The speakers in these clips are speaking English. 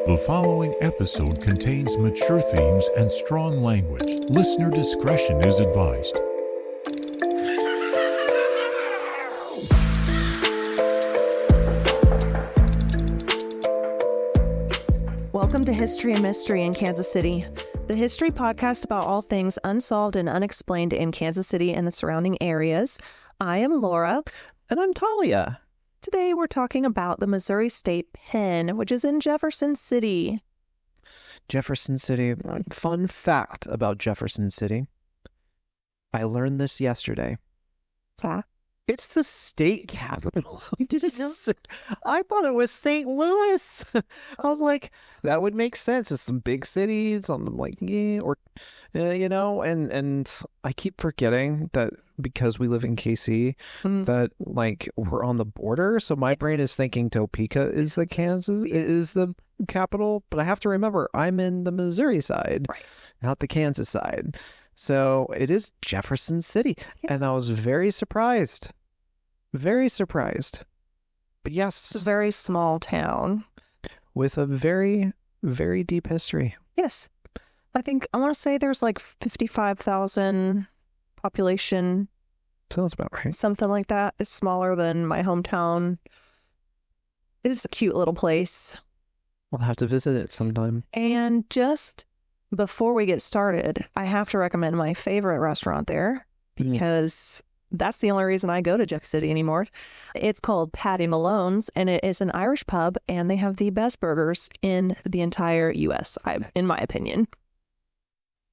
The following episode contains mature themes and strong language. Listener discretion is advised. Welcome to History and Mystery in Kansas City, the history podcast about all things unsolved and unexplained in Kansas City and the surrounding areas. I am Laura. And I'm Talia. Today we're talking about the Missouri State Pen, which is in Jefferson City. Jefferson City. Fun fact about Jefferson City. I learned this yesterday. It's the state capital. I thought it was St. Louis. I was like, that would make sense. It's some big cities. I'm like, yeah, or, and I keep forgetting that because we live in KC, that like we're on the border. So my brain is thinking Topeka is the capital, but I have to remember I'm in the Missouri side, right, not the Kansas side. So it is Jefferson City. Yes. And I was very surprised. Very surprised. But yes. It's a very small town. With a very, very deep history. Yes. I want to say there's like 55,000 population. Sounds about right. Something like that. It's smaller than my hometown. It's a cute little place. We'll have to visit it sometime. And just before we get started, I have to recommend my favorite restaurant there because that's the only reason I go to Jeff City anymore. It's called Patty Malone's, and it is an Irish pub, and they have the best burgers in the entire U.S., in my opinion.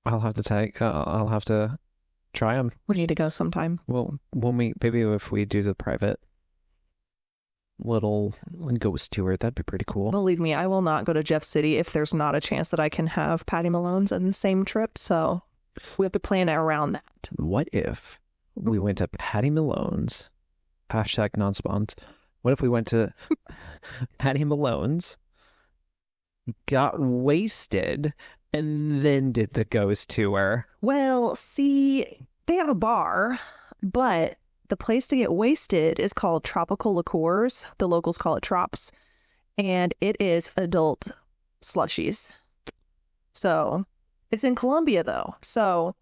I'll have to try them. We need to go sometime. We'll meet, maybe if we do the private little ghost tour, that'd be pretty cool. Believe me, I will not go to Jeff City if there's not a chance that I can have Patty Malone's in the same trip, so we have to plan it around that. What if we went to Patty Malone's, hashtag non-spons, what if we went to Patty Malone's, got wasted, and then did the ghost tour? Well, see, they have a bar, but the place to get wasted is called Tropical Liqueurs. The locals call it Trops. And it is adult slushies. So it's in Columbia, though. So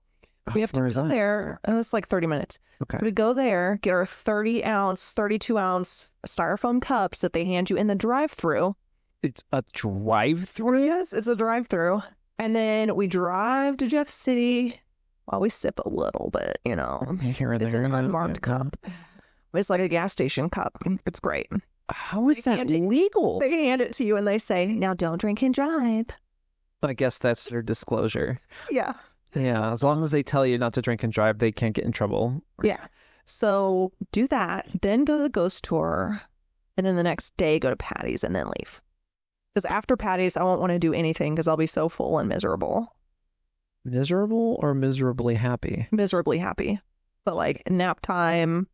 we have to go there. It's like 30 minutes. Okay. So we go there, get our 30-ounce, 32-ounce styrofoam cups that they hand you in the drive-thru. It's a drive-thru? Yes, it's a drive-thru. And then we drive to Jeff City. Well, we sip a little bit, Here and it's there. an unmarked cup. It's like a gas station cup. It's great. How is that legal? They hand it to you and they say, now don't drink and drive. I guess that's their disclosure. Yeah. Yeah, as long as they tell you not to drink and drive, they can't get in trouble. Yeah. So do that, then go to the ghost tour, and then the next day go to Patty's and then leave. Because after Patty's, I won't want to do anything because I'll be so full and miserable. Miserable or miserably happy? Miserably happy. But like nap time.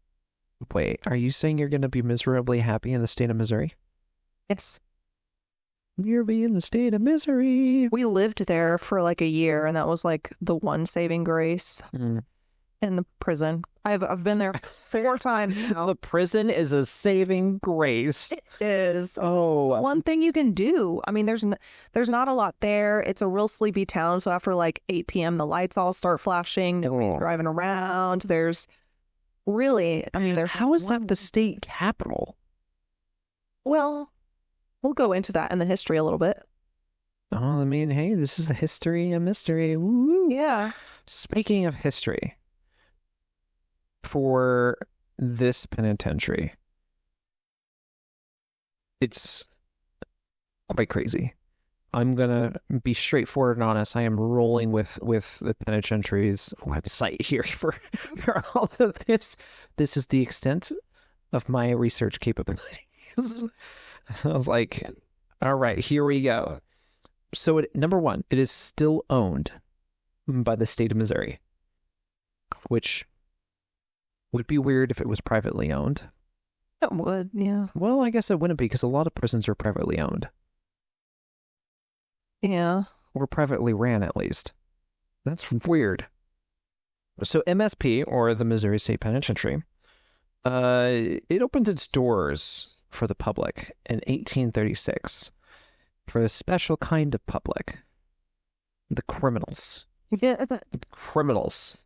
Wait, are you saying you're going to be miserably happy in the state of Missouri? Yes. You're in the state of misery. We lived there for like a year, and that was like the one saving grace. In the prison. I've been there 4 times now. The prison is a saving grace. It is. Oh. One thing you can do. I mean, there's not a lot there. It's a real sleepy town. So after like 8 p.m., the lights all start flashing. Nobody's driving around. There's how is that the state capital? Well, we'll go into that in the history a little bit. Oh, I mean, hey, this is the history and mystery. Woo. Yeah. Speaking of history, for this penitentiary, it's quite crazy. I'm gonna be straightforward and honest. I am rolling with the penitentiary's website here for all of this. This is the extent of my research capabilities. I was like, all right, here we go. So number one, it is still owned by the state of Missouri, which would be weird if it was privately owned. It would, yeah. Well, I guess it wouldn't be because a lot of prisons are privately owned. Yeah. Or privately ran, at least. That's weird. So MSP, or the Missouri State Penitentiary, it opened its doors for the public in 1836. for a special kind of public. The criminals. Yeah. Criminals.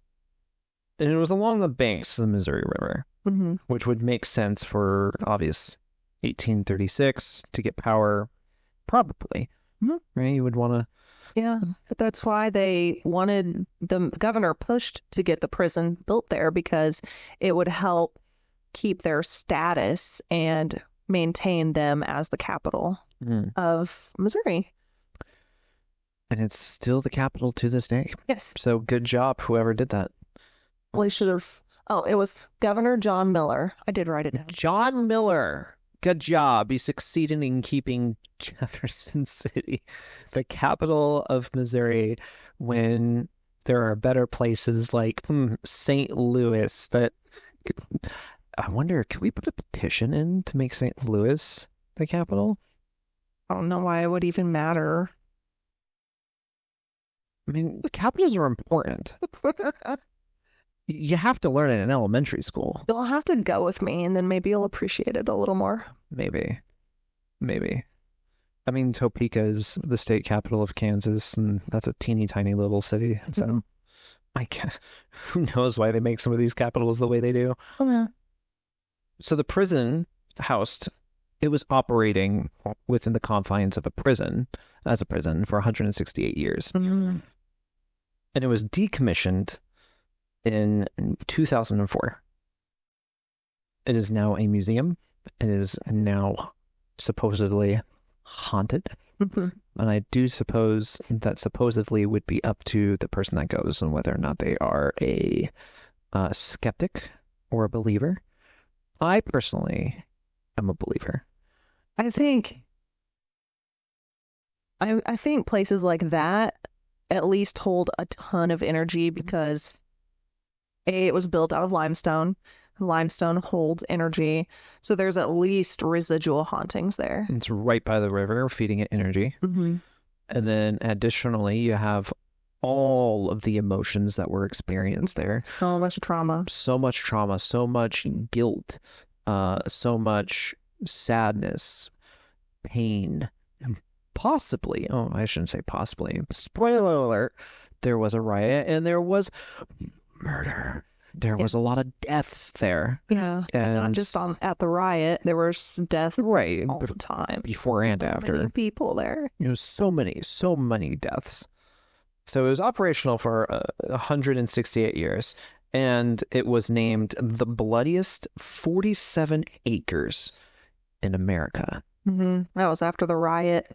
And it was along the banks of the Missouri River, Mm-hmm. which would make sense for obvious 1836 to get power, probably. Right? You would want to... Yeah, but that's why the governor pushed to get the prison built there, because it would help keep their status and maintain them as the capital of Missouri. And it's still the capital to this day. Yes. So good job, whoever did that. Well, he should have. Oh, it was Governor John Miller. I did write it down. John Miller. Good job. He succeeded in keeping Jefferson City the capital of Missouri when there are better places like St. Louis that... I wonder, can we put a petition in to make St. Louis the capital? I don't know why it would even matter. I mean, the capitals are important. You have to learn it in elementary school. You'll have to go with me, and then maybe you'll appreciate it a little more. Maybe. I mean, Topeka is the state capital of Kansas, and that's a teeny tiny little city. So, who knows why they make some of these capitals the way they do? Oh, yeah. So the prison housed, it was operating within the confines of a prison, as a prison, for 168 years. Mm-hmm. And it was decommissioned in 2004. It is now a museum. It is now supposedly haunted. Mm-hmm. And I do suppose that supposedly would be up to the person that goes and whether or not they are a skeptic or a believer. I personally am a believer. I think places like that at least hold a ton of energy because it was built out of limestone. Limestone holds energy, so there's at least residual hauntings there. It's right by the river, feeding it energy. Mm-hmm. And then additionally, you have all of the emotions that were experienced there. So much trauma, so much guilt, so much sadness, pain, and possibly, I shouldn't say possibly, spoiler alert, there was a riot and there was murder. There was a lot of deaths there. Yeah. And not just at the riot, there was death right all the time. Before and after. Many people there. So many deaths. So it was operational for 168 years, and it was named the bloodiest 47 acres in America. Mm-hmm. That was after the riot.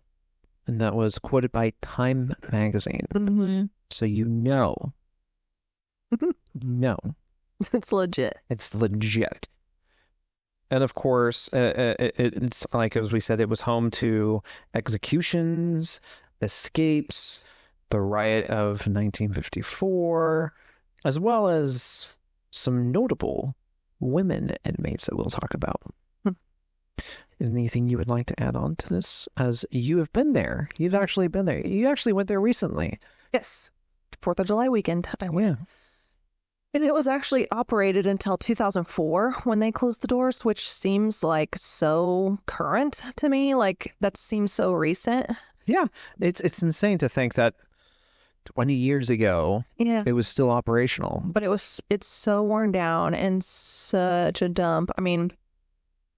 And that was quoted by Time magazine. Mm-hmm. So no. It's legit. It's legit. And of course, it's like, as we said, it was home to executions, escapes, the riot of 1954, as well as some notable women inmates that we'll talk about. Anything you would like to add on to this? As you have been there. You've actually been there. You actually went there recently. Yes. 4th of July weekend. I went. Yeah. And it was actually operated until 2004 when they closed the doors, which seems like so current to me. Like, that seems so recent. Yeah. It's insane to think that 20 years ago, it was still operational. But it's so worn down and such a dump. I mean,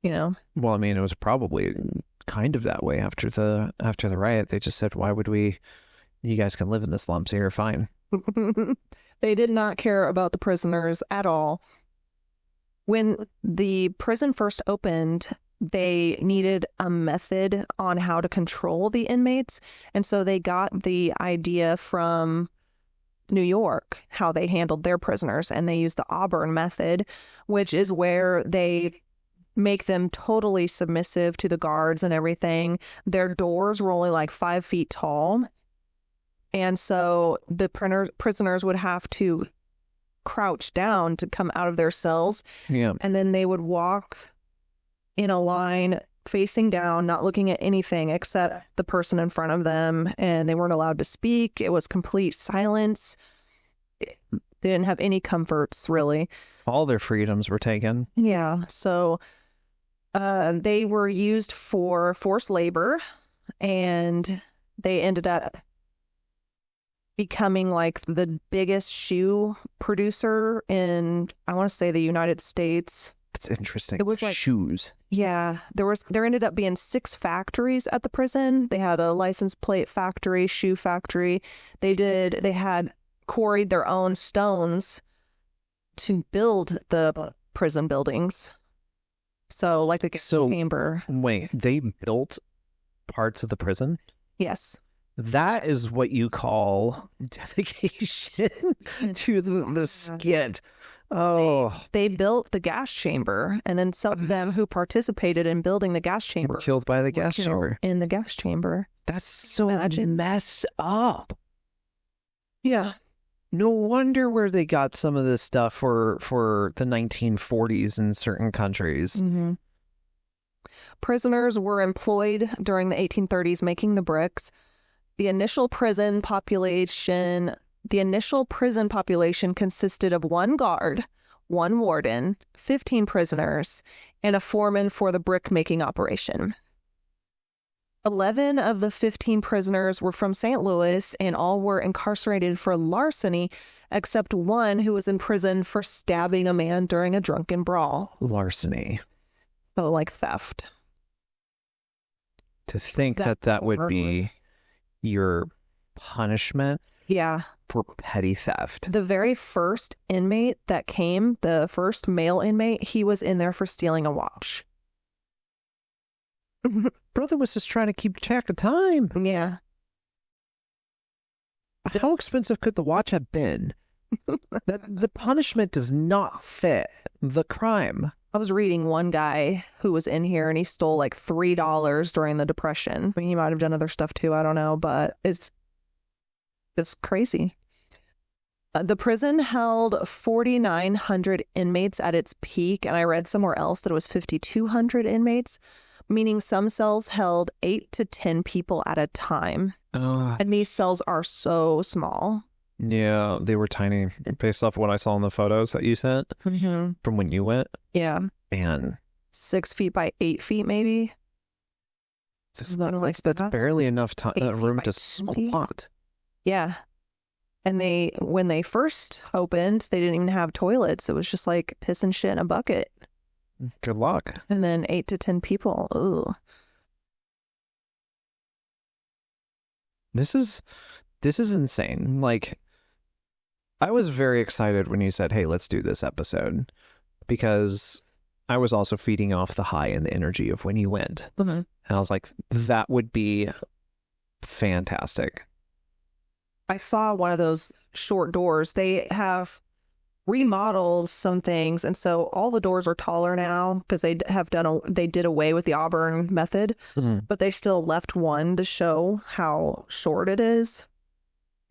Well, I mean, it was probably kind of that way after the riot. They just said, why would we? You guys can live in this lump, so you're fine. They did not care about the prisoners at all. When the prison first opened, they needed a method on how to control the inmates. And so they got the idea from New York, how they handled their prisoners. And they used the Auburn method, which is where they make them totally submissive to the guards and everything. Their doors were only like 5 feet tall. And so the prisoners would have to crouch down to come out of their cells. Yeah. And then they would walk in a line facing down, not looking at anything except the person in front of them. And they weren't allowed to speak. It was complete silence. They didn't have any comforts, really. All their freedoms were taken. Yeah. So they were used for forced labor. and they ended up becoming like the biggest shoe producer in, I want to say, the United States. It's interesting. It was like shoes. Yeah, there ended up being 6 factories at the prison. They had a license plate factory, shoe factory. They had quarried their own stones to build the prison buildings. So like a chamber. Wait, they built parts of the prison? Yes. That is what you call dedication to the skit. Oh. They built the gas chamber, and then some of them who participated in building the gas chamber were killed by the gas chamber. In the gas chamber. That's so messed up. Yeah. No wonder where they got some of this stuff for the 1940s in certain countries. Mm-hmm. Prisoners were employed during the 1830s making the bricks. The initial prison population consisted of 1 guard, 1 warden, 15 prisoners, and a foreman for the brick-making operation. 11 of the 15 prisoners were from St. Louis, and all were incarcerated for larceny, except one who was in prison for stabbing a man during a drunken brawl. Larceny. So, like theft. To think that would be your punishment. Yeah. For petty theft. The very first inmate that came, the first male inmate, he was in there for stealing a watch. Brother was just trying to keep track of time. Yeah. How expensive could the watch have been? The punishment does not fit the crime. I was reading one guy who was in here and he stole like $3 during the Depression. I mean, he might have done other stuff too, I don't know, but it's crazy. The prison held 4,900 inmates at its peak, and I read somewhere else that it was 5,200 inmates, meaning some cells held 8 to 10 people at a time. And these cells are so small. Yeah, they were tiny based off of what I saw in the photos that you sent from when you went. Yeah. Man. 6 feet by 8 feet, maybe. That's barely enough room to squat. Yeah. And when they first opened, they didn't even have toilets. It was just like piss and shit in a bucket. Good luck. And then 8 to 10 people. Ugh. This is insane. Like, I was very excited when you said, hey, let's do this episode, because I was also feeding off the high and the energy of when you went. Mm-hmm. And I was like, that would be fantastic. I saw one of those short doors. They have remodeled some things, and so all the doors are taller now because they did away with the Auburn method, but they still left one to show how short it is.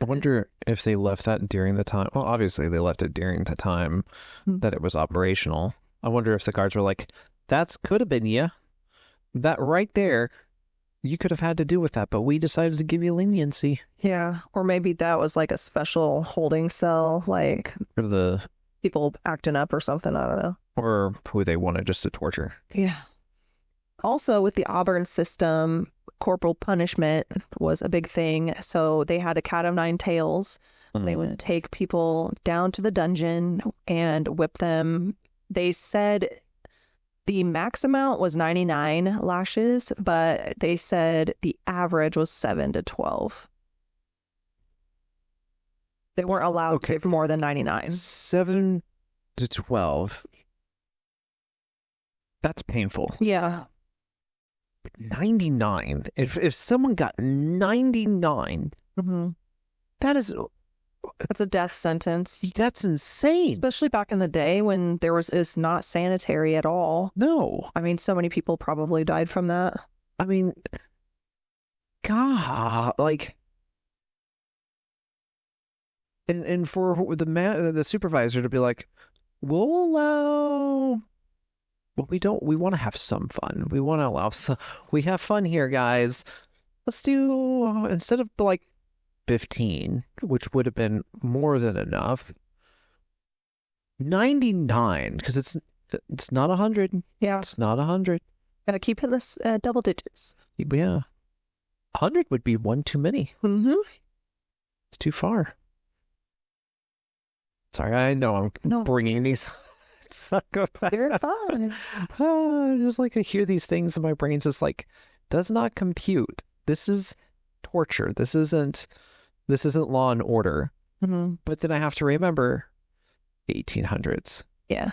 I wonder if they left that during the time. Well, obviously they left it during the time that it was operational. I wonder if the guards were like, "That could have been you. That right there. You could have had to do with that, but we decided to give you leniency." Yeah, or maybe that was like a special holding cell, like for the people acting up or something. I don't know. Or who they wanted just to torture. Yeah. Also, with the Auburn system, corporal punishment was a big thing. So they had a cat of 9 tails. They would take people down to the dungeon and whip them. They said the max amount was 99 lashes, but they said the average was 7 to 12. They weren't allowed to give more than 99. 7 to 12. That's painful. Yeah. 99. If someone got 99, that's a death sentence. That's insane. Especially back in the day when it's not sanitary at all. No. I mean, so many people probably died from that. I mean, God, like, and for the supervisor to be like, we want to have some fun. We want to allow we have fun here, guys. Let's do, instead of like 15, which would have been more than enough, 99, because it's not 100. Yeah. It's not 100. Gotta keep it this double digits. Yeah. 100 would be one too many. Mm-hmm. It's too far. Sorry, I know I'm bringing these. You're fine. Just like I hear these things and my brain's just like, does not compute. This is torture. This isn't Law and Order. Mm-hmm. But then I have to remember 1800s. Yeah.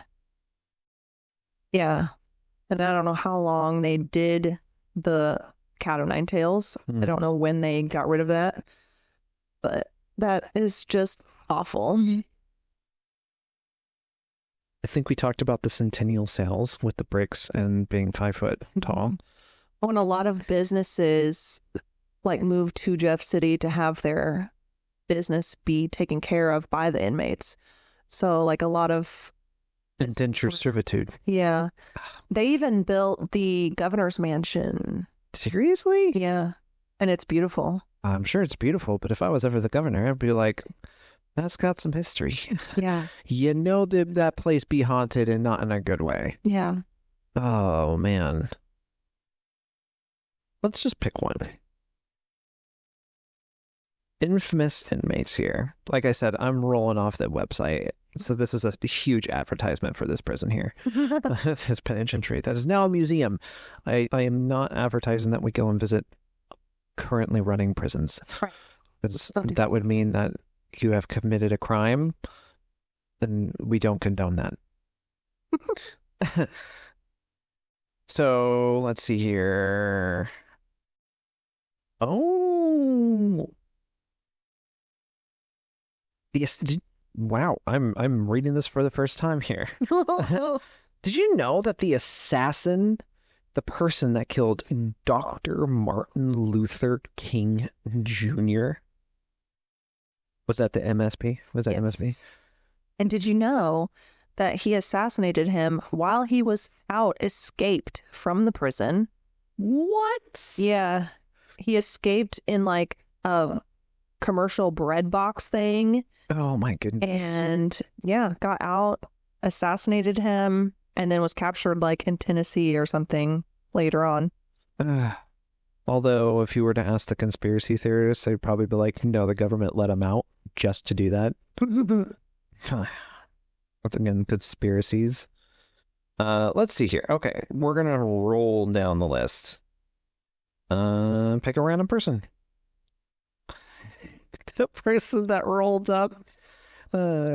Yeah. And I don't know how long they did the Cat o' Nine Tails. I don't know when they got rid of that. But that is just awful. I think we talked about the centennial sales with the bricks and being 5 foot tall. When a lot of businesses like move to Jeff City to have their business be taken care of by the inmates. So like a lot of indentured servitude. Yeah. They even built the governor's mansion. Seriously? Yeah. And it's beautiful. I'm sure it's beautiful, but if I was ever the governor, I'd be like, that's got some history. Yeah. You know that place be haunted and not in a good way. Yeah. Oh, man. Let's just pick one. Infamous inmates here. Like I said, I'm rolling off that website. So this is a huge advertisement for this prison here. This penitentiary. That is now a museum. I am not advertising that we go and visit currently running prisons. Right. That would mean that you have committed a crime, then we don't condone that. So let's see here. Oh, wow! I'm reading this for the first time here. Did you know that the assassin, the person that killed Dr. Martin Luther King Jr., was that the MSP? Was that Yes. MSP? And did you know that he assassinated him while he was escaped from the prison? What? Yeah. He escaped in like a commercial bread box thing. Oh my goodness. And yeah, got out, assassinated him, and then was captured like in Tennessee or something later on. Although if you were to ask the conspiracy theorists, they'd probably be like, no, the government let him out just to do that. Once again, conspiracies. Let's see here. Okay, we're gonna roll down the list. Pick a random person. The person that rolled up,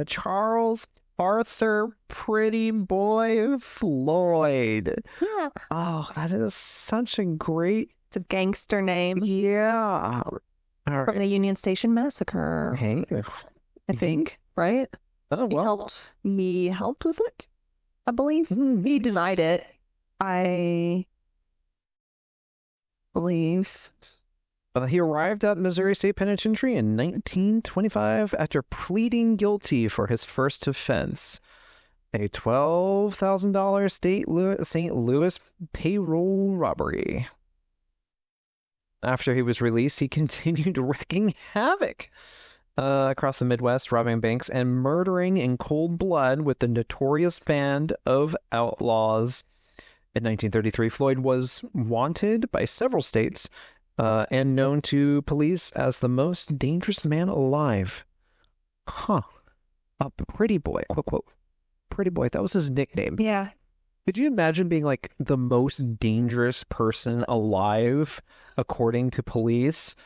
Charles Arthur Pretty Boy Floyd. Yeah. Oh, that is such a great... It's a gangster name. Yeah. From the Union Station Massacre. Hey. I think, right? Oh, well. He helped with it, I believe. He denied it, I believe. He arrived at Missouri State Penitentiary in 1925 after pleading guilty for his first offense, a $12,000 St. Louis payroll robbery. After he was released, he continued wreaking havoc across the Midwest, robbing banks and murdering in cold blood with the notorious band of outlaws. In 1933, Floyd was wanted by several states and known to police as the most dangerous man alive. Huh. A pretty boy, quote, quote. Pretty boy, that was his nickname. Yeah. Could you imagine being like the most dangerous person alive, according to police,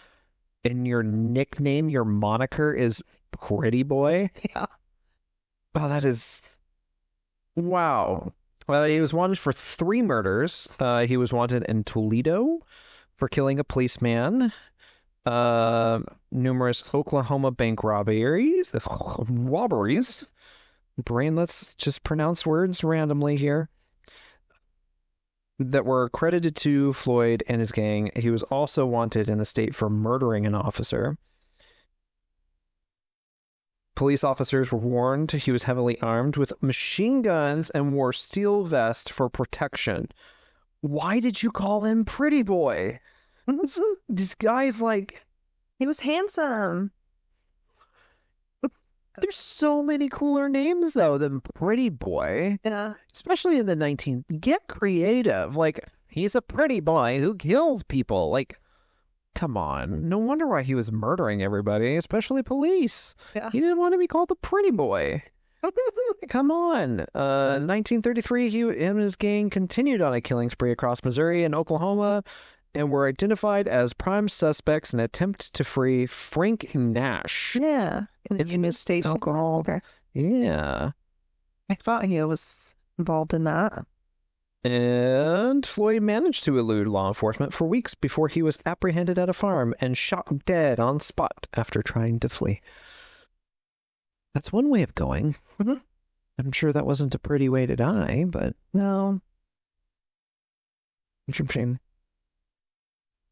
and your nickname, your moniker is Pretty Boy? Yeah. Oh, that is... Wow. Well, he was wanted for 3 murders. He was wanted in Toledo for killing a policeman, numerous Oklahoma bank robberies. Let's just pronounce words randomly here, that were credited to Floyd and his gang. He was also wanted in the state for murdering an officer. Police officers were warned he was heavily armed with machine guns and wore steel vests for protection. Why did you call him Pretty Boy? This guy's like... He was handsome. There's so many cooler names, though, than Pretty Boy. Yeah. Especially in the 19th. Get creative. Like, he's a pretty boy who kills people. Like, Come on. No wonder why he was murdering everybody, especially police. Yeah. He didn't want to be called the pretty boy. Come on. 1933, him and his gang continued on a killing spree across Missouri and Oklahoma and were identified as prime suspects in an attempt to free Frank Nash. Yeah. In the Union State alcohol. Okay. Yeah. I thought he was involved in that. And Floyd managed to elude law enforcement for weeks before he was apprehended at a farm and shot dead on spot after trying to flee. That's one way of going. Mhm. I'm sure that wasn't a pretty way to die, but... No. It's a shame.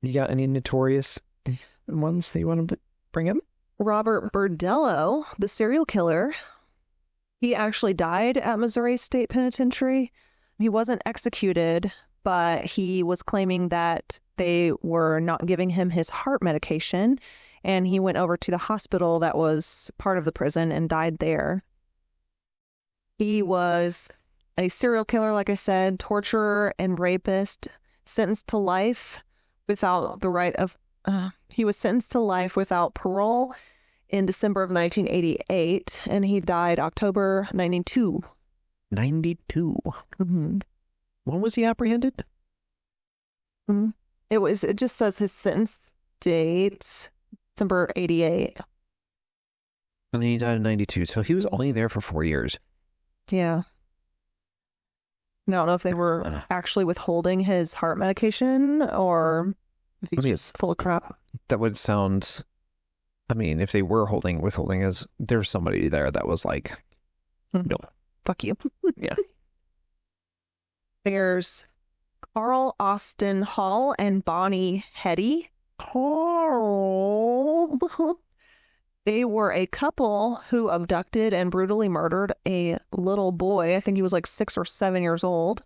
You got any notorious ones that you want to bring up? Robert Bordello, the serial killer, he actually died at Missouri State Penitentiary. He wasn't executed, but he was claiming that they were not giving him his heart medication, and he went over to the hospital that was part of the prison and died there. He was a serial killer, like I said, torturer and rapist, sentenced to life without the right of... he was sentenced to life without parole in December of 1988, and he died October 92. 92. Mm-hmm. When was he apprehended? Mm-hmm. It just says his sentence date, December 88. And then he died in 92, so he was only there for 4 years. Yeah. I don't know if they were actually withholding his heart medication or if he's just full of crap. That would sound... I mean, if they were withholding his... There's somebody there that was like, no. Fuck you. Yeah. There's Carl Austin Hall and Bonnie Heady. Carl. They were a couple who abducted and brutally murdered a little boy. I think he was like 6 or 7 years old,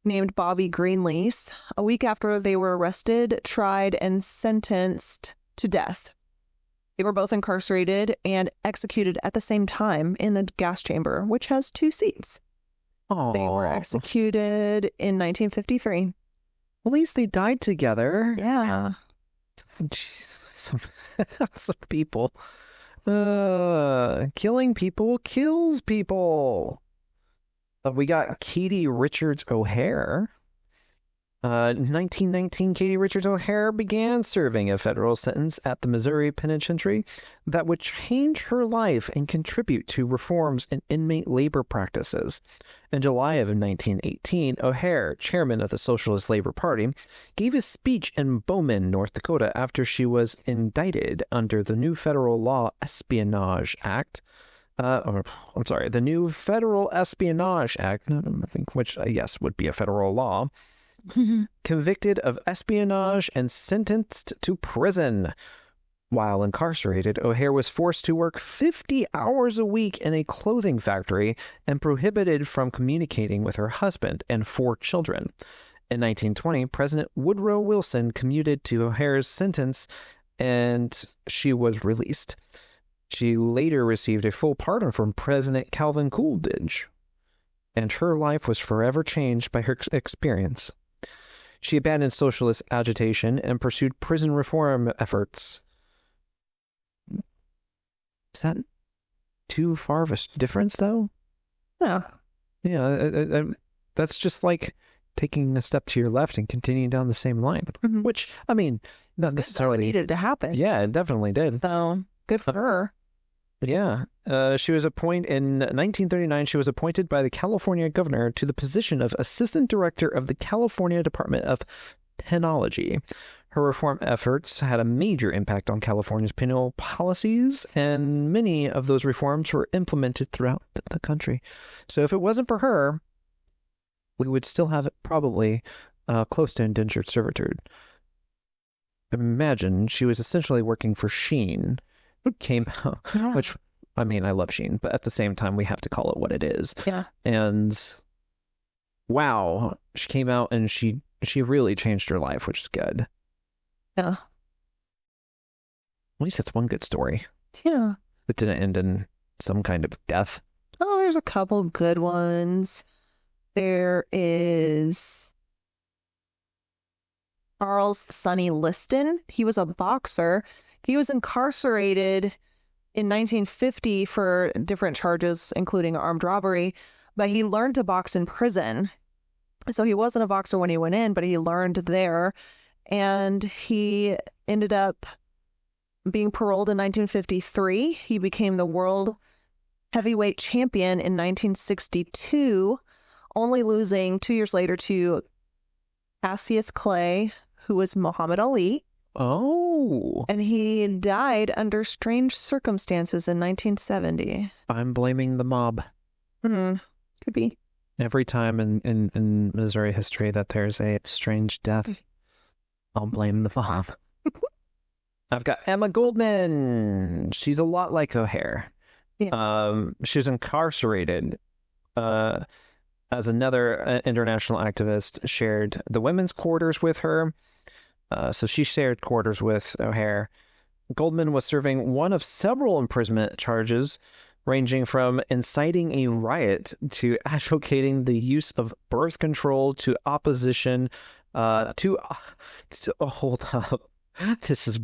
named Bobby Greenlease. A week after they were arrested, tried, and sentenced to death. They were both incarcerated and executed at the same time in the gas chamber, which has 2 seats. Aww. They were executed in 1953. At least they died together. Yeah. Jesus. Some people. Killing people kills people. We got Katie Richards O'Hare. 1919, Katie Richards O'Hare began serving a federal sentence at the Missouri Penitentiary that would change her life and contribute to reforms in inmate labor practices. In July of 1918, O'Hare, chairman of the Socialist Labor Party, gave a speech in Bowman, North Dakota, after she was indicted under the new federal law Espionage Act. The new Federal Espionage Act, I think, which, yes, would be a federal law. Convicted of espionage and sentenced to prison. While incarcerated, O'Hare was forced to work 50 hours a week in a clothing factory and prohibited from communicating with her husband and 4 children. In 1920, President Woodrow Wilson commuted to O'Hare's sentence and she was released. She later received a full pardon from President Calvin Coolidge, and her life was forever changed by her experience. She abandoned socialist agitation and pursued prison reform efforts. Is that too far of a difference, though? Yeah. Yeah, that's just like taking a step to your left and continuing down the same line, which, I mean, not necessarily needed to happen. Yeah, it definitely did. So, good for her. Yeah. She was appointed in 1939. She was appointed by the California governor to the position of assistant director of the California Department of Penology. Her reform efforts had a major impact on California's penal policies, and many of those reforms were implemented throughout the country. So if it wasn't for her, we would still have it probably close to indentured servitude. Imagine she was essentially working for Sheen. Came out, which, I mean, I love Sheen, but at the same time, we have to call it what it is. Yeah. And wow, she came out and she really changed her life, which is good. Yeah. At least that's one good story. Yeah. That didn't end in some kind of death. Oh, there's a couple good ones. There is Charles Sonny Liston. He was a boxer. He was incarcerated in 1950 for different charges, including armed robbery, but he learned to box in prison. So he wasn't a boxer when he went in, but he learned there, and he ended up being paroled in 1953. He became the world heavyweight champion in 1962, only losing 2 years later to Cassius Clay, who was Muhammad Ali. Oh. And he died under strange circumstances in 1970. I'm blaming the mob. Could be. Every time in Missouri history that there's a strange death, I'll blame the mob. I've got Emma Goldman. She's a lot like O'Hare. Yeah. She was incarcerated as another international activist shared the women's quarters with her. So she shared quarters with O'Hare. Goldman was serving one of several imprisonment charges, ranging from inciting a riot to advocating the use of birth control to opposition hold up. This is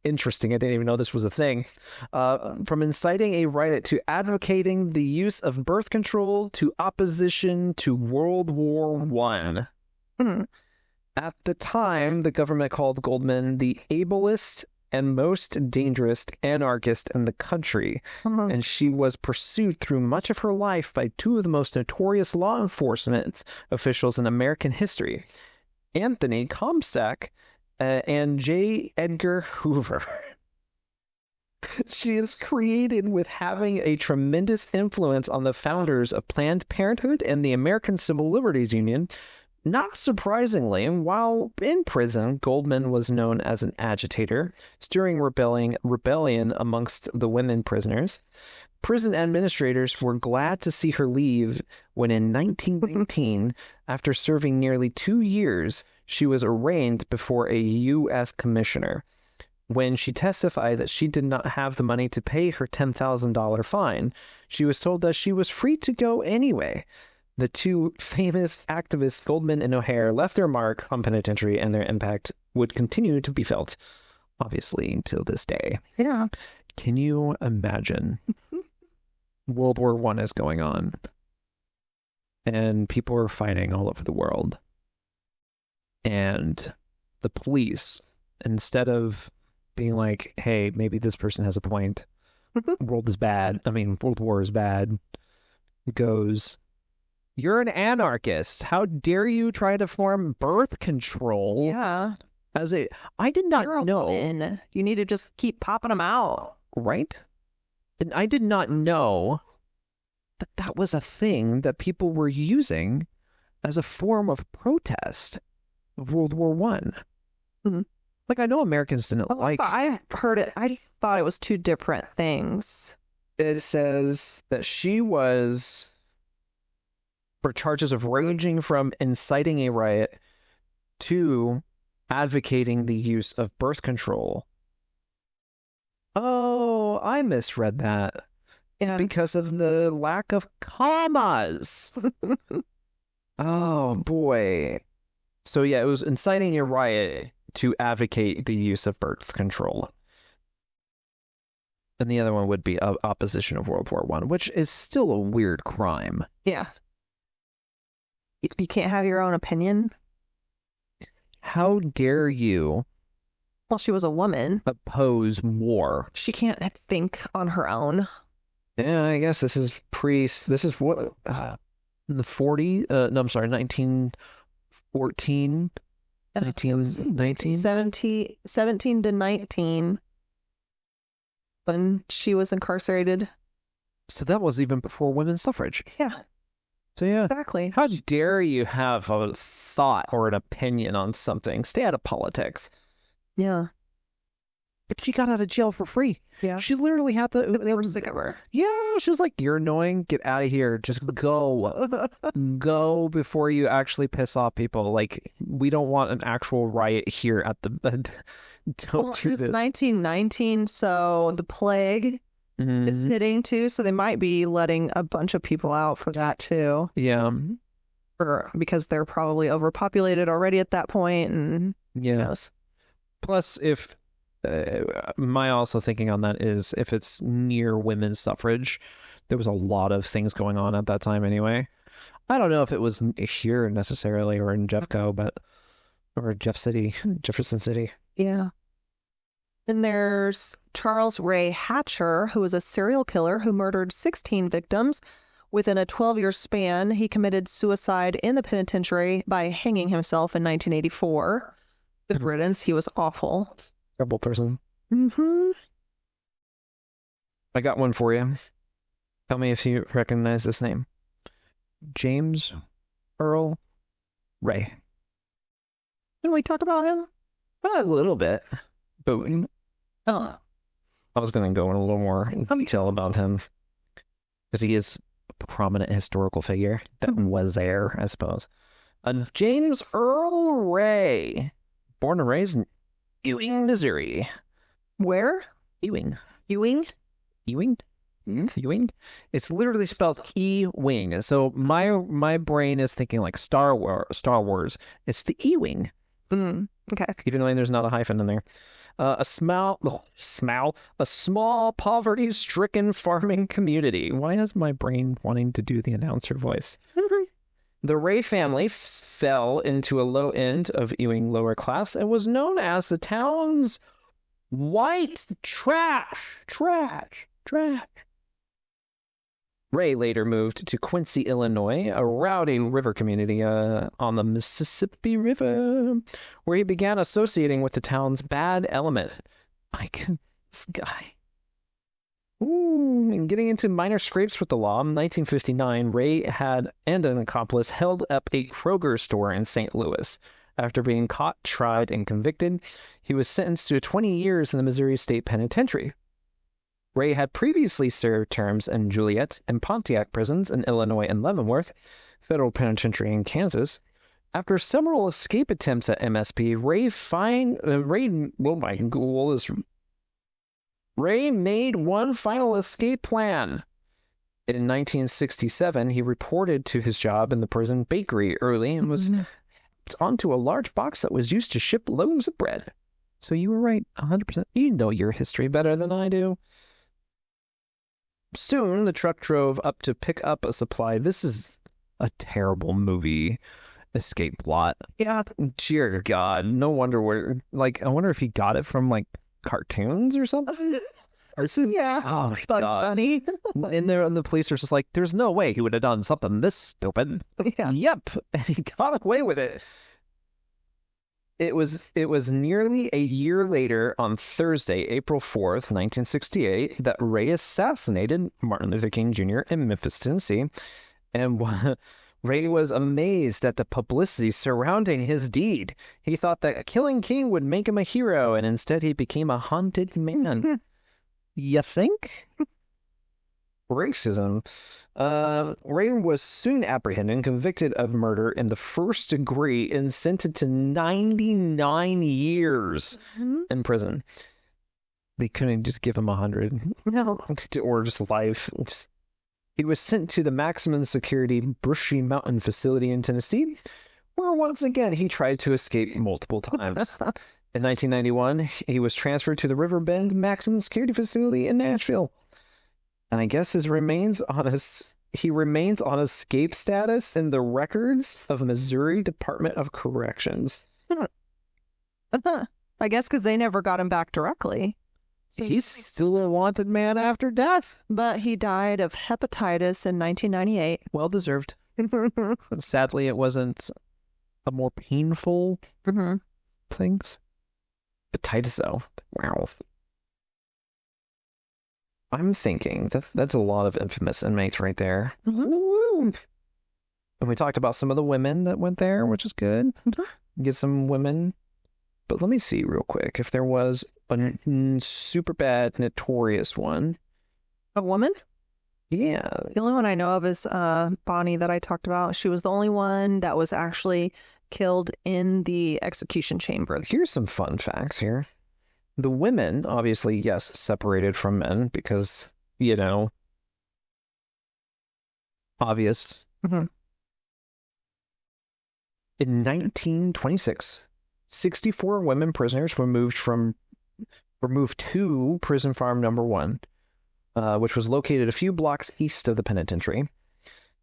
interesting. I didn't even know this was a thing. From inciting a riot to advocating the use of birth control to opposition to World War I. At the time, the government called Goldman the ablest and most dangerous anarchist in the country, and she was pursued through much of her life by two of the most notorious law enforcement officials in American history, Anthony Comstock and J. Edgar Hoover. She is credited with having a tremendous influence on the founders of Planned Parenthood and the American Civil Liberties Union. Not surprisingly, while in prison, Goldman was known as an agitator, stirring rebellion amongst the women prisoners. Prison administrators were glad to see her leave when in 1919, after serving nearly 2 years, she was arraigned before a U.S. commissioner. When she testified that she did not have the money to pay her $10,000 fine, she was told that she was free to go anyway. The two famous activists, Goldman and O'Hare, left their mark on penitentiary, and their impact would continue to be felt, obviously, until this day. Yeah. Can you imagine? World War I is going on, and people are fighting all over the world. And the police, instead of being like, hey, maybe this person has a point, World War is bad, goes, you're an anarchist. How dare you try to form birth control? Yeah. I did not You're a know. woman. You need to just keep popping them out. Right? And I did not know that that was a thing that people were using as a form of protest of World War I. Mhm. Like, I know Americans didn't like... I heard it. I thought it was two different things. It says that she was... for charges of ranging from inciting a riot to advocating the use of birth control. Oh, I misread that. Yeah. Because of the lack of commas. Oh, boy. So, yeah, it was inciting a riot to advocate the use of birth control. And the other one would be opposition of World War I, which is still a weird crime. Yeah. You can't have your own opinion. How dare you? Well, she was a woman. Oppose war. She can't think on her own. Yeah, I guess this is what, in the 40s? No, I'm sorry, 1914? 1919? 17 to 19 when she was incarcerated. So that was even before women's suffrage. Yeah. So yeah. Exactly. How dare you have a thought or an opinion on something? Stay out of politics. Yeah. But she got out of jail for free. Yeah. She literally had the... They were sick of her. Yeah, she was like, you're annoying. Get out of here. Just go. Go before you actually piss off people. Like, we don't want an actual riot here at the... Don't do it's this. 1919, so the plague is hitting too, so they might be letting a bunch of people out for that too. Yeah. Or because they're probably overpopulated already at that point, and Yeah. Who knows? Plus, if my also thinking on that is if it's near women's suffrage, there was a lot of things going on at that time anyway. I don't know if it was here necessarily or in Jeffco, or Jefferson City. Yeah. Then there's Charles Ray Hatcher, who was a serial killer who murdered 16 victims. Within a 12-year span, he committed suicide in the penitentiary by hanging himself in 1984. Good riddance. He was awful. Terrible person. Mm-hmm. I got one for you. Tell me if you recognize this name. James Earl Ray. Didn't we talk about him? A little bit, but Oh. I was going to go in a little more detail about him because he is a prominent historical figure that was there, I suppose. James Earl Ray, born and raised in Ewing, Missouri. Where? Ewing. Ewing? Ewing? Ewing? It's literally spelled E-wing. So my brain is thinking like Star Wars. It's the E-wing. Okay. Even though there's not a hyphen in there. A small poverty-stricken farming community. Why is my brain wanting to do the announcer voice? The Ray family fell into a low end of Ewing lower class and was known as the town's white trash. Ray later moved to Quincy, Illinois, a rowdy river community on the Mississippi River, where he began associating with the town's bad element. This guy. And getting into minor scrapes with the law, in 1959, Ray and an accomplice held up a Kroger store in St. Louis. After being caught, tried, and convicted, he was sentenced to 20 years in the Missouri State Penitentiary. Ray had previously served terms in Joliet and Pontiac prisons in Illinois and Leavenworth, federal penitentiary in Kansas. After several escape attempts at MSP, Ray made one final escape plan. In 1967, he reported to his job in the prison bakery early and was onto a large box that was used to ship loaves of bread. So you were right, 100%. You know your history better than I do. Soon, the truck drove up to pick up a supply. This is a terrible movie escape plot. Yeah. Dear God. No wonder where, I wonder if he got it from, cartoons or something? Yeah. Oh, my Bug God. Bunny. And the police are just like, there's no way he would have done something this stupid. Yeah. Yep. And he got away with it. It was nearly a year later, on Thursday, April 4th, 1968, that Ray assassinated Martin Luther King Jr. in Memphis, Tennessee. And Ray was amazed at the publicity surrounding his deed. He thought that killing King would make him a hero, and instead he became a haunted man. You think? Racism. Ray was soon apprehended and convicted of murder in the first degree and sentenced to 99 years in prison. They couldn't just give him 100. No. Or just life. He was sent to the maximum security Brushy Mountain facility in Tennessee, where once again he tried to escape multiple times. In 1991, he was transferred to the Riverbend Maximum Security Facility in Nashville. And I guess he remains on escape status in the records of Missouri Department of Corrections. I guess because they never got him back directly. So he's still a wanted man after death. But he died of hepatitis in 1998. Well deserved. Sadly, it wasn't a more painful things. Hepatitis, though. Wow. I'm thinking that's a lot of infamous inmates right there. And we talked about some of the women that went there, which is good. Get some women. But let me see real quick if there was a super bad, notorious one. A woman? Yeah. The only one I know of is Bonnie that I talked about. She was the only one that was actually killed in the execution chamber. Here's some fun facts here. The women, obviously, yes, separated from men because, obvious. In 1926, 64 women prisoners were moved to prison farm number 1, which was located a few blocks east of the penitentiary.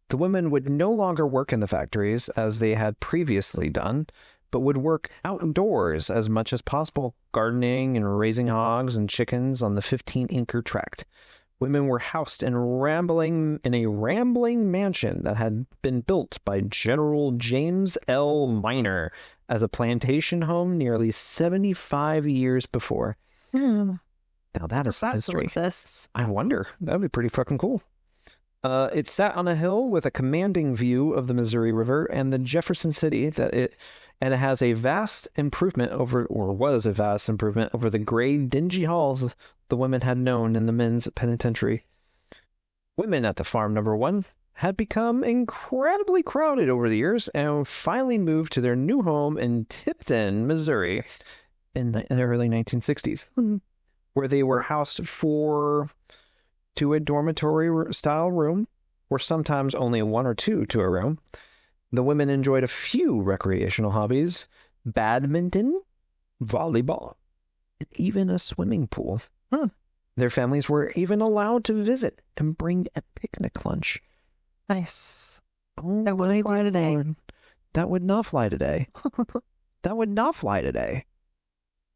The women would no longer work in the factories as they had previously done, but would work outdoors as much as possible, gardening and raising hogs and chickens on the 15-acre tract. Women were housed in a rambling mansion that had been built by General James L. Miner as a plantation home nearly 75 years before. Now that is history. Exists. I wonder. That would be pretty fucking cool. It sat on a hill with a commanding view of the Missouri River and the Jefferson City and it has a vast improvement was a vast improvement over the gray, dingy halls the women had known in the men's penitentiary. Women at the farm number 1 had become incredibly crowded over the years and finally moved to their new home in Tipton, Missouri in the early 1960s, where they were housed to a dormitory-style room, or sometimes only 1 or 2 to a room. The women enjoyed a few recreational hobbies: badminton, volleyball, and even a swimming pool. Their families were even allowed to visit and bring a picnic lunch. Nice. Oh, That wouldn't fly today. Lord. That would not fly today. That would not fly today.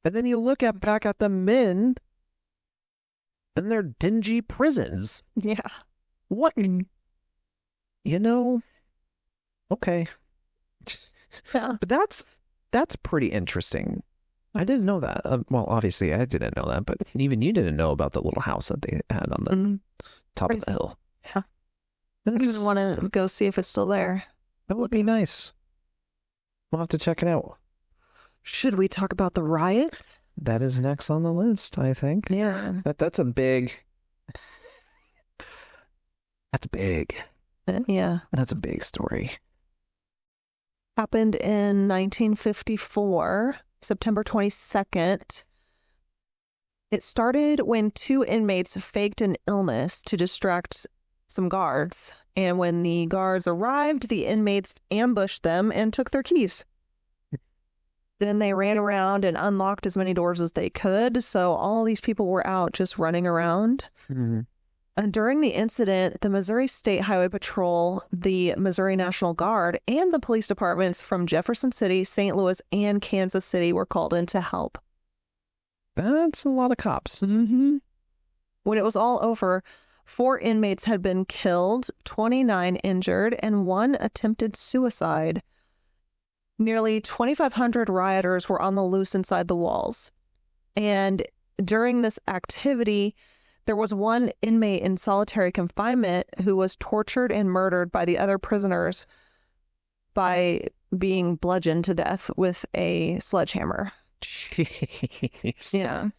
And then you look back at the men and their dingy prisons. Yeah. What? Okay. Yeah. But that's pretty interesting. I didn't know that. Well, obviously I didn't know that, but even you didn't know about the little house that they had on the top of the hill. Yeah. I just want to go see if it's still there. That would be nice. We'll have to check it out. Should we talk about the riot? That is next on the list, I think. Yeah. That's a big... That's big. Yeah. That's a big story. Happened in 1954, September 22nd. It started when 2 inmates faked an illness to distract some guards. And when the guards arrived, the inmates ambushed them and took their keys. Then they ran around and unlocked as many doors as they could. So all these people were out just running around. Mm-hmm. And during the incident, the Missouri State Highway Patrol, the Missouri National Guard, and the police departments from Jefferson City, St. Louis, and Kansas City were called in to help. That's a lot of cops. Mm-hmm. When it was all over, 4 inmates had been killed, 29 injured, and 1 attempted suicide. Nearly 2,500 rioters were on the loose inside the walls. And during this activity, there was 1 inmate in solitary confinement who was tortured and murdered by the other prisoners by being bludgeoned to death with a sledgehammer. Jeez. Yeah.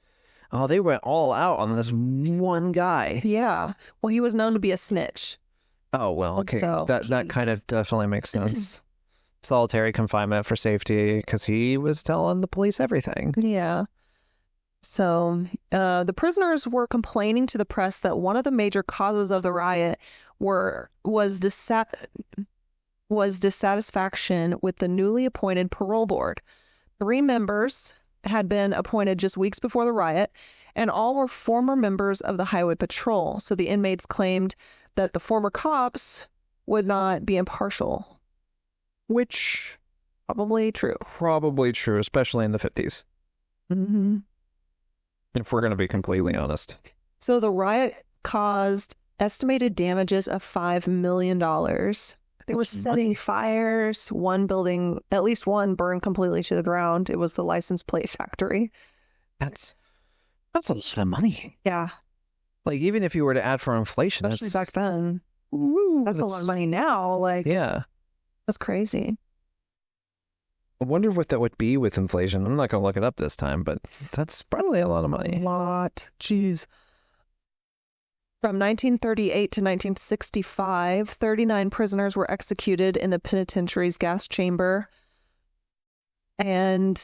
Oh, they went all out on this one guy. Yeah. Well, he was known to be a snitch. Oh, well, okay. So that kind of definitely makes sense. Solitary confinement for safety, because he was telling the police everything. Yeah. So the prisoners were complaining to the press that one of the major causes of the riot was dissatisfaction with the newly appointed parole board. 3 members had been appointed just weeks before the riot, and all were former members of the Highway Patrol. So the inmates claimed that the former cops would not be impartial. Which... Probably true. Probably true, especially in the 50s. Mm-hmm. If we're going to be completely honest. So the riot caused estimated damages of $5 million. They were setting fires. One building, at least one, burned completely to the ground. It was the license plate factory. That's a lot of money. Yeah. Like, even if you were to add for inflation, Especially that's... back then. Ooh, That's a lot of money now. Like, yeah. That's crazy. I wonder what that would be with inflation. I'm not going to look it up this time, but that's probably a lot of money. A lot. Jeez. From 1938 to 1965, 39 prisoners were executed in the penitentiary's gas chamber. And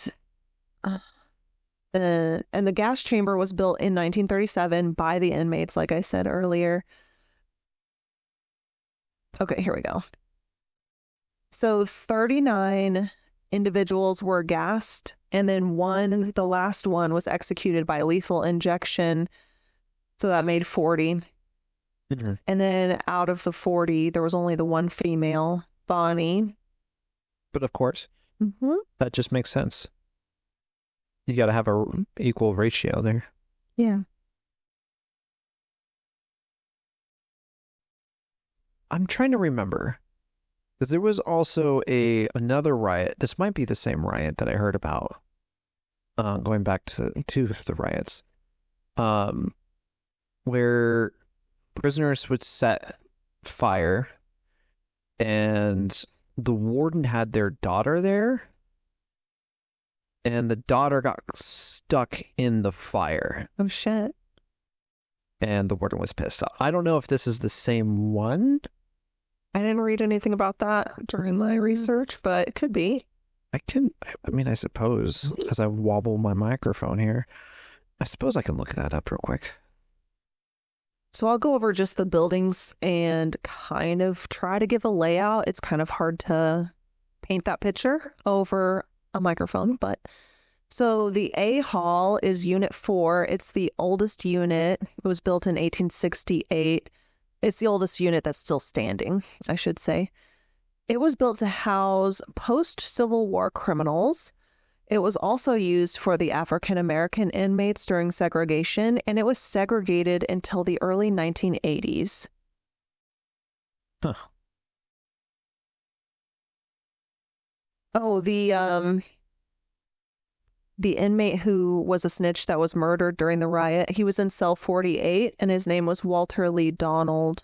the gas chamber was built in 1937 by the inmates, like I said earlier. Okay, here we go. So 39 individuals were gassed, and then the last one was executed by lethal injection. So that made 40. Mm-hmm. And then out of the 40, there was only the one female, Bonnie. But of course, Mm-hmm. that just makes sense. You got to have a equal ratio there. Yeah. I'm trying to remember, because there was also another riot. This might be the same riot that I heard about. Going back to the riots, where prisoners would set fire, and the warden had their daughter there, and the daughter got stuck in the fire. Oh, shit. And the warden was pissed off. I don't know if this is the same one. I didn't read anything about that during my research, but it could be. I suppose, as I wobble my microphone here, I suppose I can look that up real quick. So I'll go over just the buildings and kind of try to give a layout. It's kind of hard to paint that picture over a microphone, but so the A Hall is Unit 4. It's the oldest unit. It was built in 1868. It's the oldest unit that's still standing, I should say. It was built to house post-Civil War criminals. It was also used for the African-American inmates during segregation, and it was segregated until the early 1980s. Huh. Oh, the inmate who was a snitch that was murdered during the riot, he was in cell 48, and his name was Walter Lee Donald.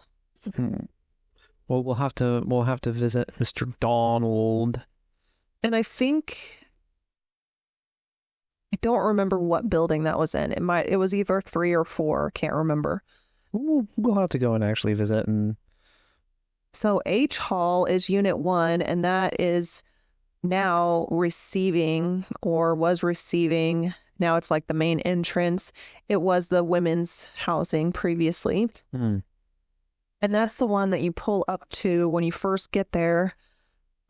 Well, we'll have to visit Mr. Donald. And I don't remember what building that was in. It was either 3 or 4, can't remember. We'll have to go and actually visit. And so H Hall is Unit 1, and that is now receiving, or was receiving, now it's like the main entrance. It was the women's housing previously. Mm. And that's the one that you pull up to when you first get there.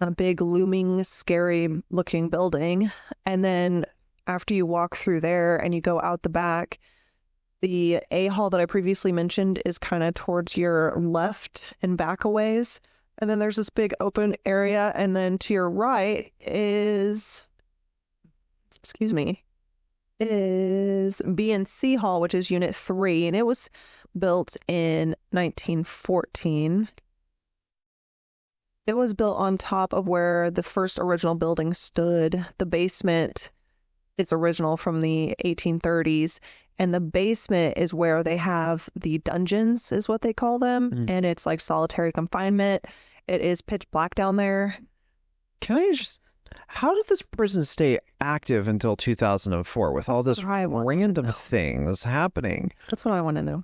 A big looming, scary looking building. And then after you walk through there and you go out the back, the A Hall that I previously mentioned is kind of towards your left and back a ways. And then there's this big open area. And then to your right is B and C Hall, which is Unit 3. And it was built in 1914. It was built on top of where the first original building stood. The basement is original from the 1830s. And the basement is where they have the dungeons, is what they call them. Mm. And it's like solitary confinement. It is pitch black down there. How did this prison stay active until 2004 with all this random things happening? That's what I want to know.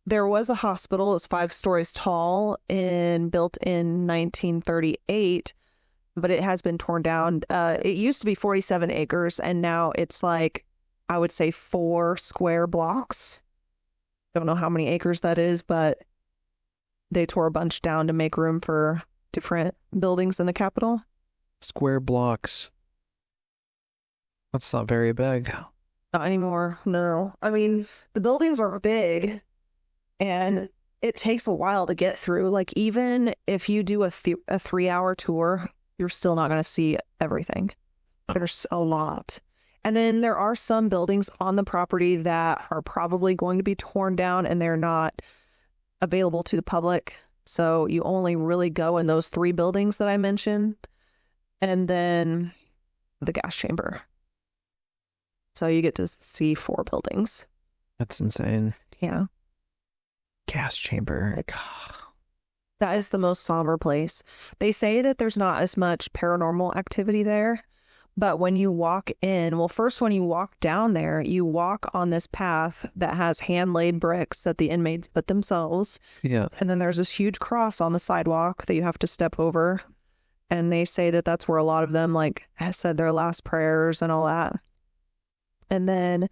There was a hospital. It was 5 stories tall and built in 1938, but it has been torn down. It used to be 47 acres, and now it's like, I would say 4 square blocks. Don't know how many acres that is, but they tore a bunch down to make room for different buildings in the Capitol. Square blocks. That's not very big. Not anymore, no. I mean, the buildings are big, and it takes a while to get through. Like, even if you do a 3-hour tour, you're still not going to see everything. There's a lot. And then there are some buildings on the property that are probably going to be torn down, and they're not available to the public. So you only really go in those 3 buildings that I mentioned, and then the gas chamber. So you get to see 4 buildings. That's insane. Yeah. Gas chamber. That is the most somber place. They say that there's not as much paranormal activity there, but when you walk in, well, first when you walk down there, you walk on this path that has hand-laid bricks that the inmates put themselves. Yeah. And then there's this huge cross on the sidewalk that you have to step over. And they say that that's where a lot of them, like, said their last prayers and all that. And then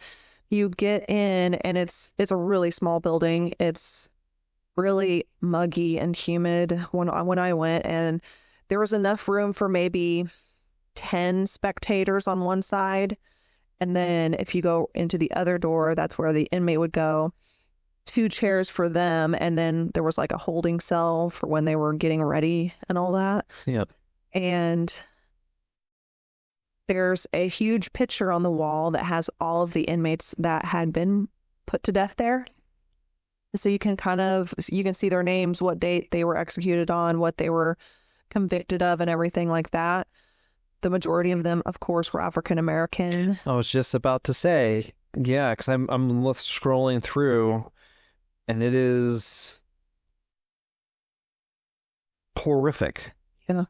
you get in, and it's a really small building. It's really muggy and humid when I went, and there was enough room for maybe 10 spectators on one side. And then if you go into the other door, that's where the inmate would go. 2 chairs for them. And then there was like a holding cell for when they were getting ready and all that. Yep. And there's a huge picture on the wall that has all of the inmates that had been put to death there. So you can see their names, what date they were executed on, what they were convicted of, and everything like that. The majority of them, of course, were African American. I was just about to say, yeah, because I'm scrolling through, and it is horrific. Yeah.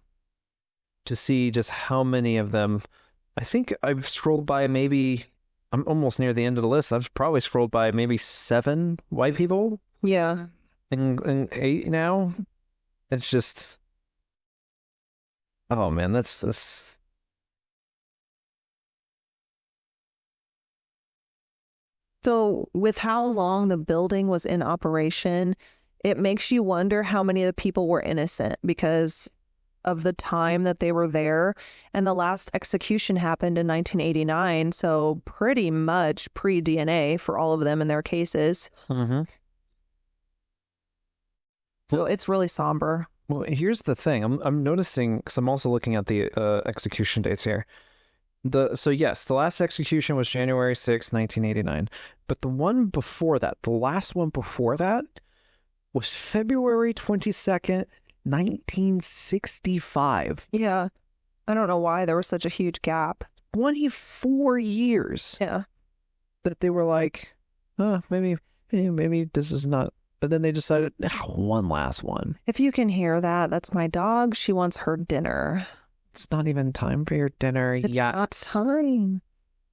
To see just how many of them. I think I've scrolled by maybe. I'm almost near the end of the list. I've probably scrolled by maybe 7 white people. Yeah. And 8 now. It's just. Oh man, that's. So with how long the building was in operation, it makes you wonder how many of the people were innocent because of the time that they were there. And the last execution happened in 1989, so pretty much pre-DNA for all of them in their cases. Mm-hmm. So it's really somber. Well, here's the thing. I'm noticing, because I'm also looking at the execution dates here. So yes, the last execution was January 6, 1989. But the one before that, the last one before that, was February 22nd, 1965. Yeah. I don't know why there was such a huge gap. 24 years. Yeah. That they were like, maybe this is not. But then they decided, one last one. If you can hear that, that's my dog. She wants her dinner. It's not even time for your dinner yet. It's not time.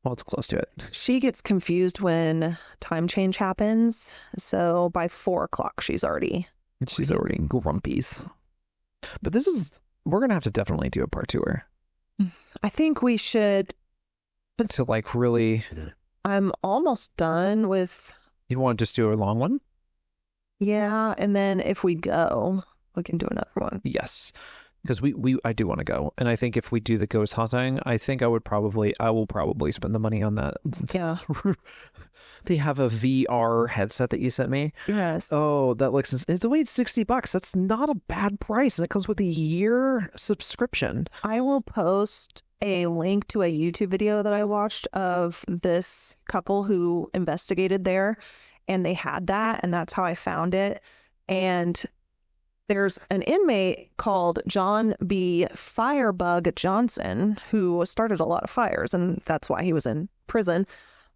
Well, it's close to it. She gets confused when time change happens. So by 4 o'clock, she's already grumpies. But we're going to have to definitely do a part 2. I think we should. To like really. I'm almost done with. You want to just do a long one? Yeah. And then if we go, we can do another one. Yes. Because I do want to go. And I think if we do the ghost hunting, I think I will probably spend the money on that. Yeah. They have a VR headset that you sent me. Yes. Oh, that looks, it's only $60. That's not a bad price. And it comes with a year subscription. I will post a link to a YouTube video that I watched of this couple who investigated there. And they had that. And that's how I found it. And there's an inmate called John B. Firebug Johnson who started a lot of fires, and that's why he was in prison.